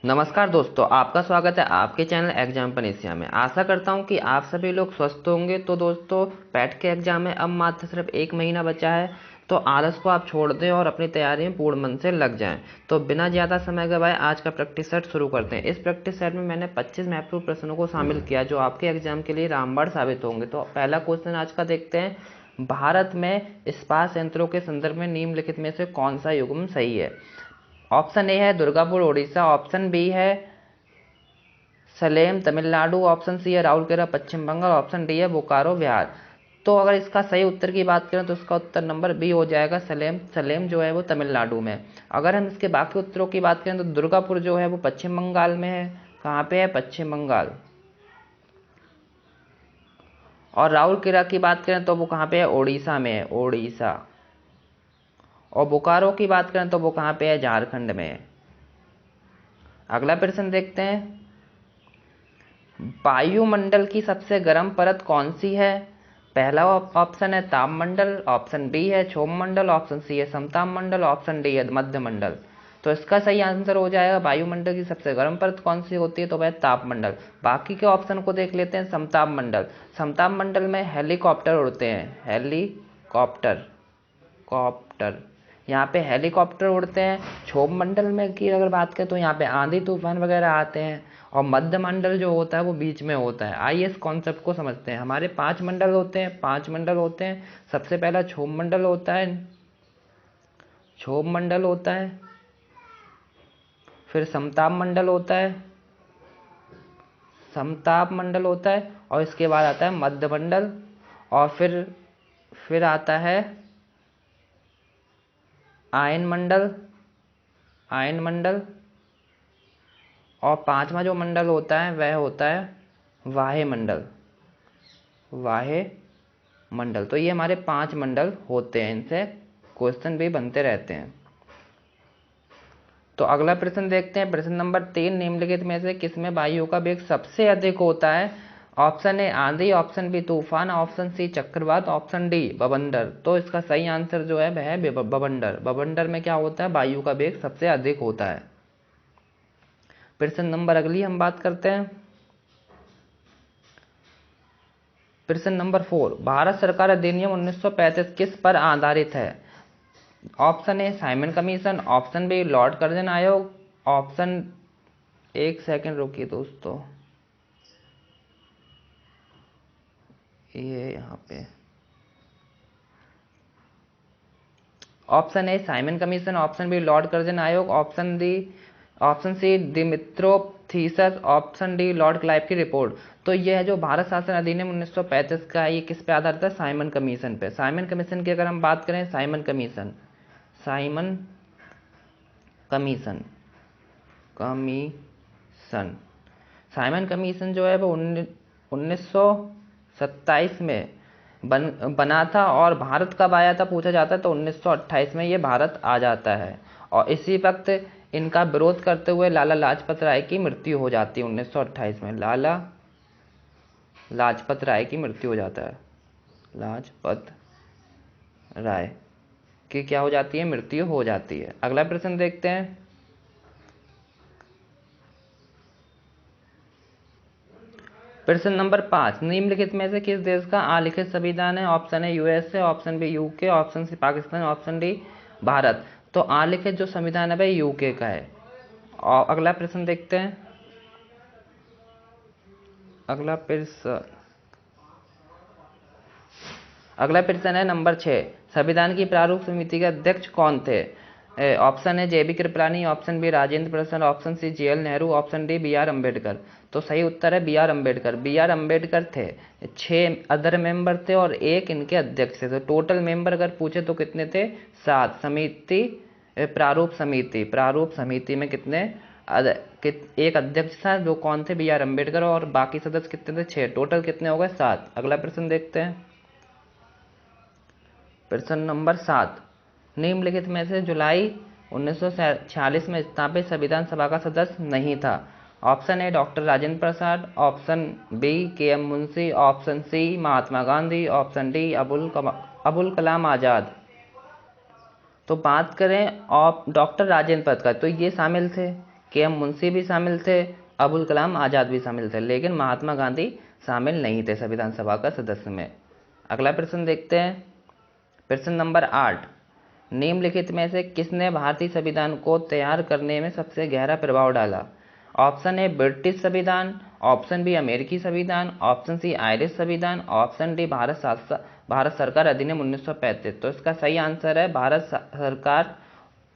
नमस्कार दोस्तों, आपका स्वागत है आपके चैनल एग्जाम पर एशिया में। आशा करता हूं कि आप सभी लोग स्वस्थ होंगे। तो दोस्तों, पैट के एग्जाम में अब मात्र सिर्फ 1 महीना बचा है, तो आलस को आप छोड़ दें और अपनी तैयारी में पूर्ण मन से लग जाएं। तो बिना ज़्यादा समय गवाए आज का प्रैक्टिस सेट शुरू करते हैं। इस प्रैक्टिस सेट में मैंने 25 महत्वपूर्ण प्रश्नों को शामिल किया जो आपके एग्जाम के लिए रामबाण साबित होंगे। तो पहला क्वेश्चन आज का देखते हैं। भारत में इस्पात संयंत्रों के संदर्भ में निम्नलिखित में से कौन सा युग्म सही है? ऑप्शन ए है दुर्गापुर उड़ीसा, ऑप्शन बी है सलेम तमिलनाडु, ऑप्शन सी है राउरकेला पश्चिम बंगाल, ऑप्शन डी है बोकारो बिहार। तो अगर इसका सही उत्तर की बात करें तो इसका उत्तर नंबर बी हो जाएगा, सलेम। सलेम जो है वो तमिलनाडु में। अगर हम इसके बाकी उत्तरों की बात करें तो दुर्गापुर जो है वो पश्चिम बंगाल में है। कहाँ पे है? पश्चिम बंगाल। और राउरकेला की बात करें तो वो कहाँ पे है? ओडिशा में है, ओडिशा। और बोकारो की बात करें तो वो कहाँ पे है? झारखंड में है। अगला प्रश्न देखते हैं। वायुमंडल की सबसे गर्म परत कौन सी है? पहला ऑप्शन है तापमंडल, ऑप्शन बी है क्षोभमंडल, ऑप्शन सी है समतापमंडल, ऑप्शन डी है मध्यमंडल। तो इसका सही आंसर हो जाएगा वायुमंडल की सबसे गर्म परत कौन सी होती है, तो वह तापमंडल। बाकी के ऑप्शन को देख लेते हैं। समतापमंडल, समतापमंडल में हेलीकॉप्टर उड़ते हैं, हेलीकॉप्टर कॉप्टर, यहाँ पे हेलीकॉप्टर उड़ते हैं। क्षोभमंडल में की अगर बात करें तो यहाँ पे आंधी तूफान वगैरह आते हैं। और मध्यमंडल जो होता है वो बीच में होता है। आइए इस कॉन्सेप्ट को समझते हैं। हमारे 5 मंडल होते हैं, 5 मंडल होते हैं। सबसे पहला क्षोभमंडल होता है, क्षोभमंडल होता है। फिर समताप मंडल होता है, समताप मंडल होता है। और इसके बाद आता है मध्यमंडल। और फिर आता है आयन मंडल, आयन मंडल। और 5वां जो मंडल होता है वह होता है वाह्य मंडल, वाह्य मंडल। तो ये हमारे 5 मंडल होते हैं, इनसे क्वेश्चन भी बनते रहते हैं। तो अगला प्रश्न देखते हैं। प्रश्न नंबर 3, निम्नलिखित में से किसमें वायु का वेग सबसे अधिक होता है? ऑप्शन ए आंधी, ऑप्शन बी तूफान, ऑप्शन सी चक्रवात, ऑप्शन डी बवंडर। तो इसका सही आंसर जो है वह है बवंडर। बवंडर में क्या होता है? वायु का वेग सबसे अधिक होता है। प्रश्न नंबर अगली हम बात करते हैं। प्रश्न नंबर 4, भारत सरकार अधिनियम 1935 किस पर आधारित है? Option A Simon commission, option B Lord Curzon आयोग, ऑप्शन, एक सेकंड रुकिए दोस्तों, ये यहाँ पे option A Simon commission, option B Lord Curzon आयोग, option C Dimitrov thesis, option D Lord Clive की रिपोर्ट। तो यह है जो भारत शासन अधिनियम 1935 का है, ये किस पे आधारित है? साइमन कमीशन पे। साइमन कमीशन की अगर हम बात करें, Simon commission, Simon commission, commission, Simon commission जो है वो 1927 में बना था। और भारत कब आया था पूछा जाता है तो 1928 में ये भारत आ जाता है। और इसी वक्त इनका विरोध करते हुए लाला लाजपत राय की मृत्यु हो जाती है। 1928 में लाला लाजपत राय की मृत्यु हो जाता है। लाजपत राय की क्या हो जाती है? मृत्यु हो जाती है। अगला प्रश्न देखते हैं। प्रश्न नंबर 5, निम्नलिखित में से किस देश का आलिखित संविधान है? Option A USA, option B UK, option C Pakistan, option D Bharat. तो आलिखित जो संविधान है वह यूके का है। और अगला प्रश्न देखते हैं। अगला प्रश्न है नंबर 6, संविधान की प्रारूप समिति के अध्यक्ष कौन थे? Option A J B Kripalani, option B Rajendra Prasad, option C G L Nehru, option D B R Ambedkar. तो सही उत्तर है B R Ambedkar. B R Ambedkar थे। 6 अदर मेंबर थे और 1 इनके अध्यक्ष थे। तो टोटल मेंबर अगर पूछे तो कितने थे? 7। समिति, प्रारूप समिति में कितने? एक अध्यक्ष था जो कौन थे? B R Ambedkar. और बाकी सदस्य कितने थे? 6। टोटल कितने हो गए? 7। अगला प्रश्न देखते हैं। प्रश्न नंबर 7, निम्नलिखित में से जुलाई 1946 में स्थापित संविधान सभा का सदस्य नहीं था? Option A doctor Rajendra Prasad, option B K M Munshi, option C Mahatma Gandhi, option D Abul Kalam Azad. तो बात करें डॉक्टर राजेंद्र प्रसाद का, तो ये शामिल थे के.एम. मुंशी भी शामिल थे, अबुल कलाम आज़ाद भी शामिल थे, लेकिन महात्मा गांधी शामिल नहीं थे संविधान सभा का सदस्य में। अगला प्रश्न देखते हैं, प्रश्न नंबर 8, निम्नलिखित में से किसने भारतीय संविधान को तैयार करने में सबसे गहरा प्रभाव डाला? ऑप्शन ए ब्रिटिश संविधान, ऑप्शन बी अमेरिकी संविधान, ऑप्शन सी आयरिश संविधान, ऑप्शन डी भारत सरकार अधिनियम 1935। तो इसका सही आंसर है भारत सरकार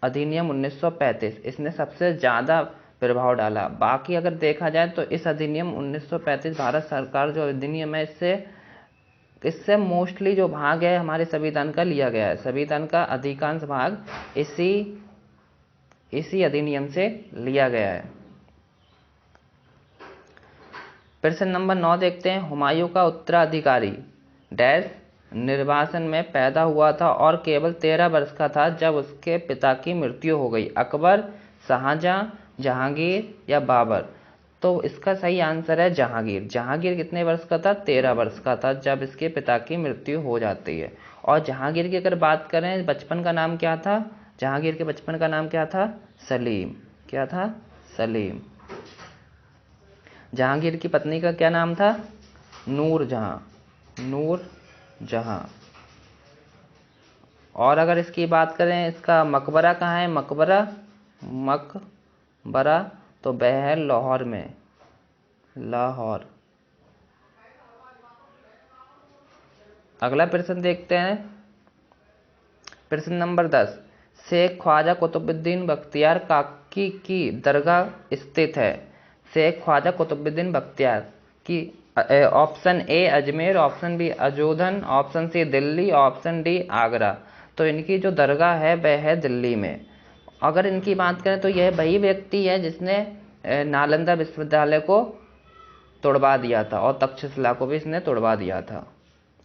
अधिनियम 1935। इसने सबसे ज़्यादा प्रभाव डाला। बाकी अगर देखा जाए तो इस अधिनियम 1935 भारत सरकार जो अधिनियम है इससे मोस्टली जो भाग है हमारे संविधान का लिया गया है। संविधान का अधिकांश भाग इसी अधिनियम से लिया गया है। प्रश्न नंबर 9 देखते हैं, हुमायूं का उत्तराधिकारी डैश निर्वासन में पैदा हुआ था और केवल 13 वर्ष का था जब उसके पिता की मृत्यु हो गई? अकबर, शाहजहां, जहांगीर या बाबर? तो इसका सही आंसर है जहांगीर। जहांगीर कितने वर्ष का था? 13 वर्ष का था जब इसके पिता की मृत्यु हो जाती है। और जहांगीर की अगर बात करें, बचपन का नाम क्या था? जहांगीर के बचपन का नाम क्या था? सलीम। क्या था? सलीम। जहांगीर की पत्नी का क्या नाम था? नूरजहां। नूरजहां। और अगर इसकी बात करें, इसका मकबरा कहाँ है? मकबरा तो वह है लाहौर में। लाहौर। अगला प्रश्न देखते हैं, प्रश्न नंबर 10, शेख ख्वाजा कुतुबुद्दीन बख्तियार काकी की दरगाह स्थित है? शेख ख्वाजा कुतुबुद्दीन बख्तियार की option A Ajmer, option B Ajodhan, option C Delhi, option D Agra? तो इनकी जो दरगाह है वह है दिल्ली में। अगर इनकी बात करें तो यह वही व्यक्ति है जिसने नालंदा विश्वविद्यालय को तोड़वा दिया था और तक्षशिला को भी इसने तोड़वा दिया था।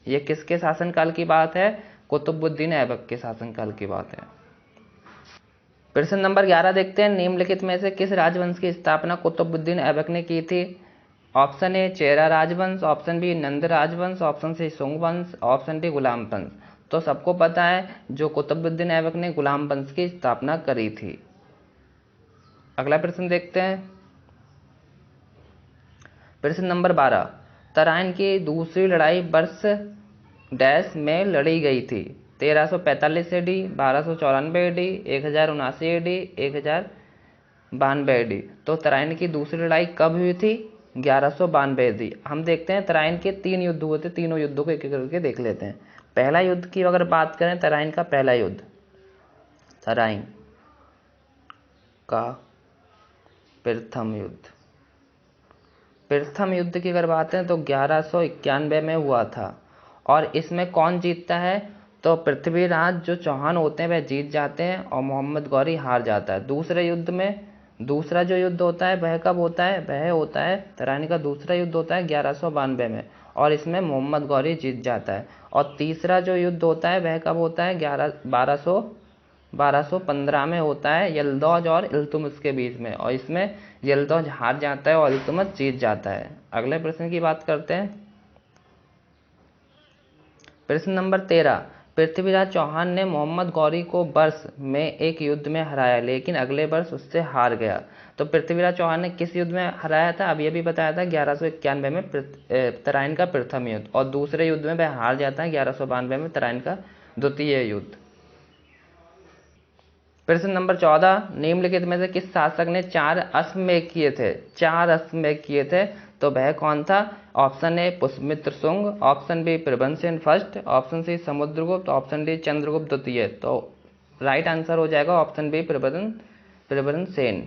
ये किसके शासनकाल की बात है? कुतुबुद्दीन ऐबक के शासनकाल की बात है। प्रश्न नंबर 11 देखते हैं, निम्नलिखित में से किस राजवंश की स्थापना कुतुबुद्दीन ऐबक ने की थी? ऑप्शन ए चेरा राजवंश, ऑप्शन बी नंद राजवंश, ऑप्शन सी सुंग वंश, ऑप्शन डी गुलाम वंश? तो सबको पता है जो कुतुबुद्दीन ऐबक ने गुलाम वंश की स्थापना करी थी। अगला प्रश्न देखते हैं, प्रश्न नंबर 12, तराइन की दूसरी लड़ाई वर्ष डैश में लड़ी गई थी? 1345 AD, 1294 AD, 1079 AD, 1092 AD? तो तराइन की दूसरी लड़ाई कब हुई थी? 1192 AD। हम देखते हैं तराइन के 3 युद्ध हुए थे, तीनों युद्धों को एक एक करके देख लेते हैं। पहला युद्ध की अगर बात करें, तराइन का पहला युद्ध, तराइन का प्रथम युद्ध, प्रथम युद्ध की अगर बात है तो 1191 में हुआ था। और इसमें कौन जीतता है? तो पृथ्वीराज जो चौहान होते हैं वह जीत जाते हैं और मोहम्मद गौरी हार जाता है। दूसरे युद्ध में, दूसरा जो युद्ध होता है वह कब होता है? वह होता है तराइन का दूसरा युद्ध होता है 1192 में और इसमें मोहम्मद गौरी जीत जाता है। और तीसरा जो युद्ध होता है वह कब होता है? 1215 में होता है, यल्दौज और इल्तुतमिश के बीच में, और इसमें यल्दौज हार जाता है और इल्तुतमिश जीत जाता है। अगले प्रश्न की बात करते हैं, प्रश्न नंबर 13, पृथ्वीराज चौहान ने मोहम्मद गौरी को वर्ष में एक युद्ध में हराया लेकिन अगले वर्ष उससे हार गया। तो पृथ्वीराज चौहान ने किस युद्ध में हराया था? अब ये भी बताया था 1191 में तराइन का प्रथम युद्ध, और दूसरे युद्ध में वह हार जाता है 1192 में तराइन का द्वितीय युद्ध। प्रश्न नंबर 14, निम्नलिखित में से किस शासक ने 4 अश्वमेध किए थे? 4 अश्वमेध किए थे, तो वह कौन था? Option A Pushyamitra Shunga, option B Prabandhsen first, option C Samudragupta, option D Chandragupta द्वितीय? तो राइट आंसर हो जाएगा ऑप्शन बी प्रबंधसेन।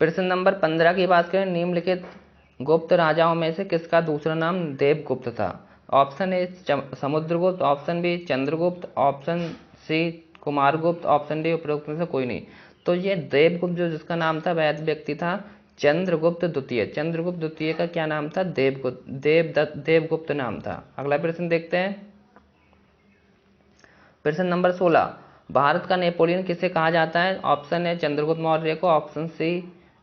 प्रश्न नंबर 15 की बात करें, निम्नलिखित गुप्त राजाओं में से किसका दूसरा नाम देवगुप्त था? Option A Samudragupta, option B Chandragupta, option C Kumaragupta, option D उपरोक्त में से कोई नहीं। तो ये देवगुप्त जो जिसका नाम था वह व्यक्ति था चंद्रगुप्त द्वितीय। चंद्रगुप्त द्वितीय का क्या नाम था? देवगुप्त नाम था। अगला प्रश्न देखते हैं, प्रश्न नंबर 16, भारत का नेपोलियन किसे कहा जाता है? ऑप्शन ए चंद्रगुप्त मौर्य को,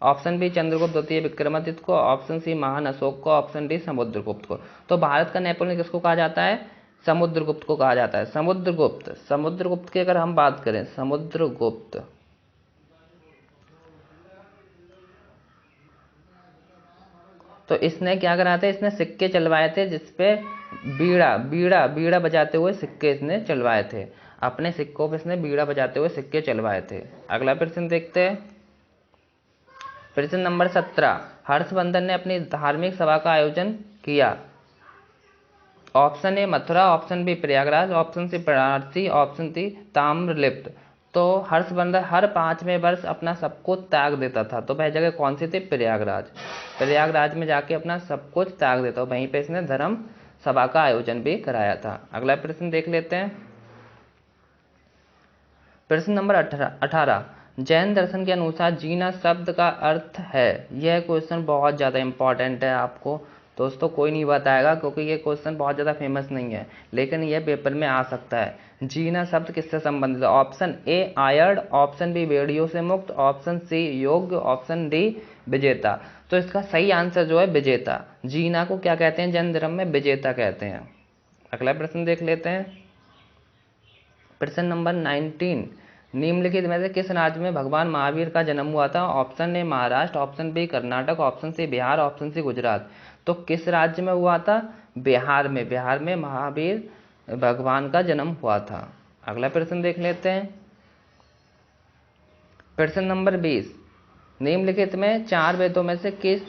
ऑप्शन बी चंद्रगुप्त द्वितीय विक्रमादित्य को, ऑप्शन सी महान अशोक को, ऑप्शन डी समुद्रगुप्त को? तो भारत का नेपोलियन किसको कहा जाता है? समुद्रगुप्त को कहा जाता है। समुद्रगुप्त की अगर हम बात करें, समुद्रगुप्त तो इसने क्या करा था, इसने सिक्के चलवाए थे जिसपे बीड़ा बीड़ा बीड़ा बजाते हुए सिक्के इसने चलवाए थे। अपने सिक्कों पे इसने बीड़ा बजाते हुए सिक्के चलवाए थे। अगला प्रश्न देखते हैं। प्रश्न नंबर 17, हर्षवर्धन ने अपनी धार्मिक सभा का आयोजन किया। Option A Mathura, option B Prayagraj, option C Varanasi, option C Tamralipta. तो हर्षवर्धन हर 5वें वर्ष अपना सब कुछ त्याग देता था, तो वह जगह कौन सी थी? प्रयागराज। प्रयागराज में जाके अपना सब कुछ त्याग देता, वहीं पे इसने धर्म सभा का आयोजन भी कराया था। अगला प्रश्न देख लेते हैं। प्रश्न नंबर 18, जैन दर्शन के अनुसार जीना शब्द का अर्थ है। यह क्वेश्चन बहुत ज़्यादा इंपॉर्टेंट है, आपको दोस्तों कोई नहीं बताएगा क्योंकि ये क्वेश्चन बहुत ज़्यादा फेमस नहीं है, लेकिन यह पेपर में आ सकता है। जीना शब्द किससे संबंधित है? ऑप्शन ए आयर्ड, ऑप्शन बी बेड़ियों से मुक्त, ऑप्शन सी योग्य, ऑप्शन डी विजेता। तो इसका सही आंसर जो है विजेता। जीना को क्या कहते हैं जैन धर्म में? विजेता कहते हैं। अगला प्रश्न देख लेते हैं। प्रश्न नंबर 19, निम्नलिखित में से किस राज्य में भगवान महावीर का जन्म हुआ था? Option A Maharashtra, option B Karnataka, option C Bihar, option C Gujarat. तो किस राज्य में हुआ था? बिहार में। बिहार में महावीर भगवान का जन्म हुआ था। अगला प्रश्न देख लेते हैं। प्रश्न नंबर 20, निम्नलिखित में 4 वेदों में से किस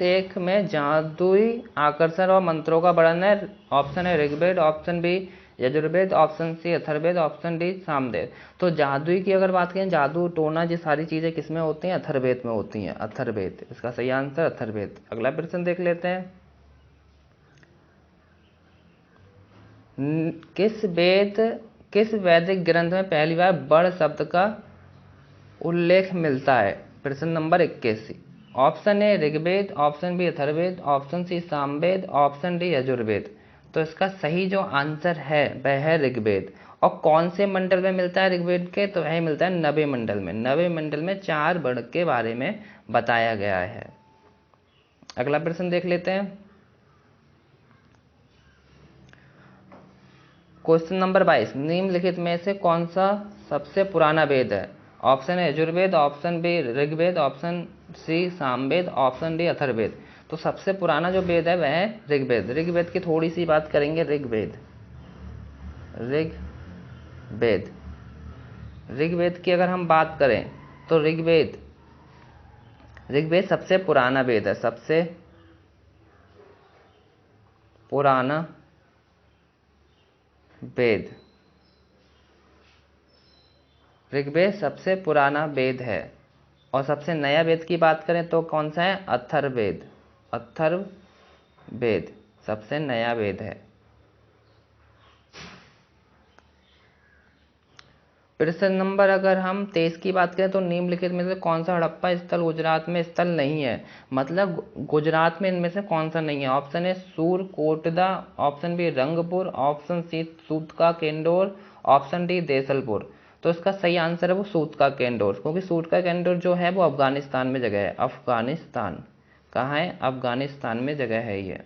एक में जादुई आकर्षण और मंत्रों का वर्णन है? Option A Rigveda, option B Yajurveda, option C Atharvaveda, option D Samaveda. तो जादुई की अगर बात करें, जादू टोना ये सारी चीजें किसमें होती हैं? अथर्ववेद में होती हैं। अथर्ववेद, इसका सही आंसर अथर्ववेद। अगला प्रश्न देख लेते हैं। किस वैदिक ग्रंथ में पहली बार बड़ शब्द का उल्लेख मिलता है? प्रश्न number 21, option A Rigveda, option B Atharvaveda, option C Samaveda, option D Yajurveda. तो इसका सही जो आंसर है वह है ऋग्वेद। और कौन से मंडल में मिलता है ऋग्वेद के? तो वह मिलता है नवे मंडल में। नवे मंडल में 4 वर्ग के बारे में बताया गया है। अगला प्रश्न देख लेते हैं। क्वेश्चन नंबर 22, निम्नलिखित में से कौन सा सबसे पुराना वेद है? Option A Yajurveda, option B Rigveda, option C Samaveda, option D Atharvaveda. तो सबसे पुराना जो वेद है वह है ऋग्वेद। ऋग्वेद की थोड़ी सी बात करेंगे। ऋग्वेद की अगर हम बात करें तो ऋग्वेद सबसे पुराना वेद है। सबसे पुराना वेद, ऋग्वेद सबसे पुराना वेद है। और सबसे नया वेद की बात करें तो कौन सा है? अथर्ववेद। अथर्ववेद सबसे नया वेद है। प्रश्न नंबर अगर हम 23 की बात करें तो निम्नलिखित में से कौन सा हड़प्पा स्थल गुजरात में स्थल नहीं है? मतलब गुजरात में इनमें से कौन सा नहीं है? Option A Surkotada, option B Rangpur, option C Sutka Kendor, option D Desalpur. तो इसका सही आंसर है वो सूतका केंडोर, क्योंकि सूतका केंडोर जो है वो अफगानिस्तान में जगह है। अफगानिस्तान कहाँ है? अफगानिस्तान में जगह है ये।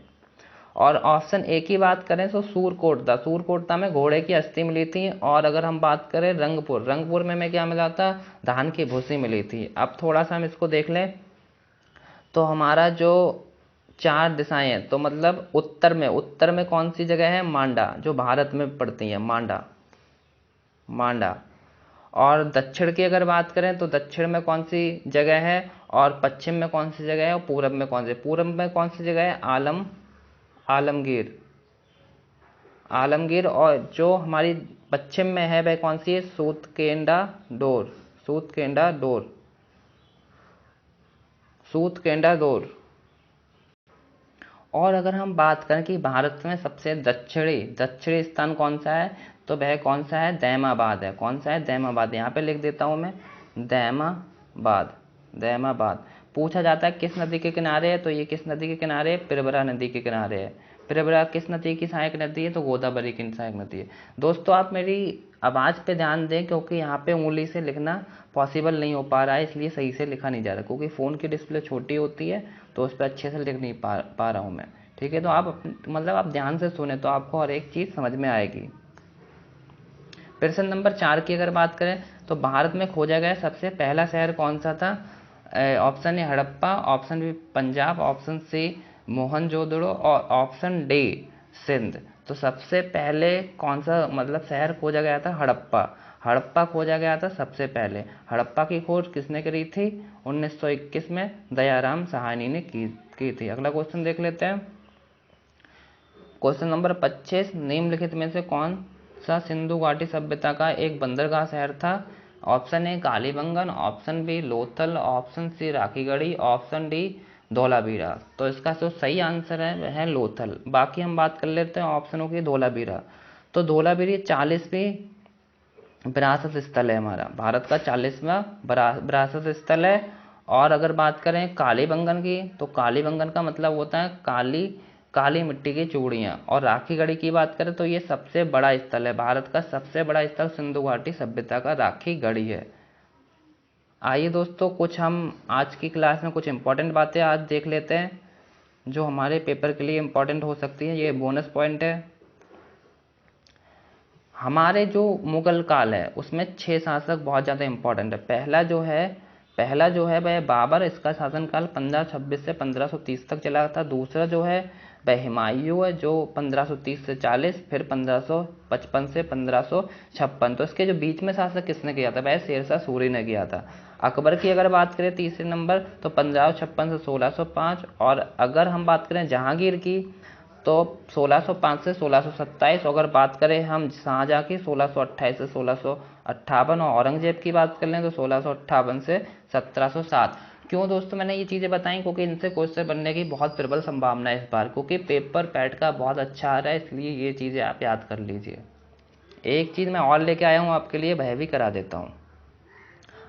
और ऑप्शन ए की बात करें तो सूरकोटदा में घोड़े की अस्थि मिली थी। और अगर हम बात करें रंगपुर में क्या मिला था? धान की भूसी मिली थी। अब थोड़ा सा हम इसको देख लें तो हमारा जो 4 दिशाएं हैं, तो मतलब उत्तर में कौन सी जगह है? मांडा, जो भारत में पड़ती है। मांडा। और दक्षिण की अगर बात करें तो दक्षिण में कौन सी जगह है? और पश्चिम में कौन सी जगह है? और पूरब में कौन सी जगह है? आलमगीर। और जो हमारी पश्चिम में है वह कौन सी है? सूतकेंडाडोर। और अगर हम बात करें कि भारत में सबसे दक्षिणी स्थान कौन सा है, तो वह कौन सा है? दैमाबाद है। कौन सा है? दैमाबाद। यहाँ पे लिख देता हूँ मैं, दैमाबाद। पूछा जाता है किस नदी के किनारे है, तो ये किस नदी के किनारे है? प्रवरा नदी के किनारे है। प्रवरा किस नदी की सहायक नदी है? तो गोदावरी की सहायक नदी है। दोस्तों आप मेरी आवाज़ पे ध्यान दें, क्योंकि यहाँ पे उंगली से लिखना पॉसिबल नहीं हो पा रहा है, इसलिए सही से लिखा नहीं जा रहा, क्योंकि फ़ोन की डिस्प्ले छोटी होती है तो उस पर अच्छे से लिख नहीं पा रहा हूँ मैं। ठीक है, तो आप मतलब आप ध्यान से सुने तो आपको हर एक चीज़ समझ में आएगी। प्रश्न नंबर 4 की अगर बात करें तो भारत में खोजा गया सबसे पहला शहर कौन सा था? Option A Harappa, option B Punjab, option C Mohenjodaro और ऑप्शन डी सिंध। तो सबसे पहले कौन सा मतलब शहर खोजा गया था? हड़प्पा। हड़प्पा खोजा गया था सबसे पहले। हड़प्पा की खोज किसने करी थी? 1921 में दयाराम साहनी ने की थी। अगला क्वेश्चन देख लेते हैं। क्वेश्चन नंबर 25, निम्नलिखित में से कौन सा सिंधु घाटी सभ्यता का एक बंदरगाह शहर था? Option A Kalibangan, option B Lothal, option C Rakhigarhi, option D Dholavira. तो इसका जो सही आंसर है वह है लोथल। बाकी हम बात कर लेते हैं ऑप्शनों की। धौलावीरा, तो धौलावीरा 40वीं विरासत स्थल है हमारा, भारत का 40वां विरासत स्थल है। और अगर बात करें कालीबंगन की, तो कालीबंगन का मतलब होता है काली मिट्टी की चूड़ियाँ। और राखीगढ़ी की बात करें तो ये सबसे बड़ा स्थल है, भारत का सबसे बड़ा स्थल सिंधु घाटी सभ्यता का राखीगढ़ी है। आइए दोस्तों, कुछ हम आज की क्लास में कुछ इंपॉर्टेंट बातें आज देख लेते हैं जो हमारे पेपर के लिए इंपॉर्टेंट हो सकती है। ये बोनस पॉइंट है। हमारे जो मुगल काल है उसमें 6 शासक बहुत ज़्यादा इंपॉर्टेंट है। पहला जो है वह बाबर, इसका शासनकाल 1526 से 1530 तक चला था। दूसरा जो है वह हुमायूं है जो 1530 से 40, फिर 1555 से 1556। तो इसके जो बीच में शासक किसने किया था? वह शेरशाह सूरी ने किया था। अकबर की अगर बात करें तीसरे नंबर, तो 1556 से 1605। और अगर हम बात करें जहांगीर की, तो 1605 से 1627। अगर बात करें हम शाहजहाँ की, 1628 से 1658। और औरंगजेब की बात कर लें तो 1658 से 1707। क्यों दोस्तों मैंने ये चीज़ें बताई? क्योंकि इनसे क्वेश्चन बनने की बहुत प्रबल संभावना है इस बार, क्योंकि पेपर पैट का बहुत अच्छा आ रहा है, इसलिए ये चीज़ें आप याद कर लीजिए। एक चीज़ मैं और लेके आया हूँ आपके लिए, वह भी करा देता हूँ।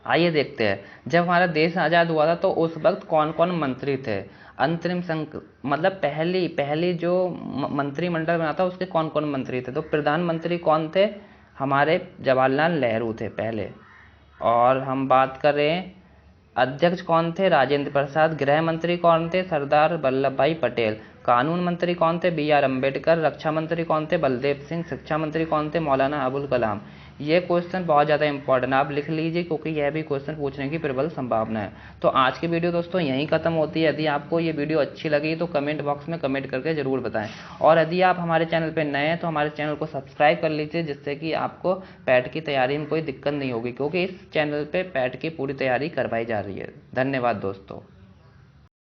आइए देखते हैं, जब हमारा देश आज़ाद हुआ था तो उस वक्त कौन कौन मंत्री थे? अंतरिम मतलब पहली जो मंत्रिमंडल बना था उसके कौन कौन मंत्री थे? तो प्रधानमंत्री कौन थे? हमारे जवाहरलाल नेहरू थे पहले। और हम बात करें अध्यक्ष कौन थे? राजेंद्र प्रसाद। गृह मंत्री कौन थे? सरदार वल्लभ भाई पटेल। कानून मंत्री कौन थे? B R Ambedkar. रक्षा मंत्री कौन थे? बलदेव सिंह। शिक्षा मंत्री कौन थे? मौलाना अबुल कलाम। ये क्वेश्चन बहुत ज़्यादा इंपॉर्टेंट, आप लिख लीजिए क्योंकि यह भी क्वेश्चन पूछने की प्रबल संभावना है। तो आज की वीडियो दोस्तों यहीं खत्म होती है। यदि आपको ये वीडियो अच्छी लगी तो कमेंट बॉक्स में कमेंट करके जरूर बताएं। और यदि आप हमारे चैनल पर नए हैं तो हमारे चैनल को सब्सक्राइब कर लीजिए, जिससे कि आपको पैट की तैयारी में कोई दिक्कत नहीं होगी, क्योंकि इस चैनल पर पैट की पूरी तैयारी करवाई जा रही है। धन्यवाद दोस्तों।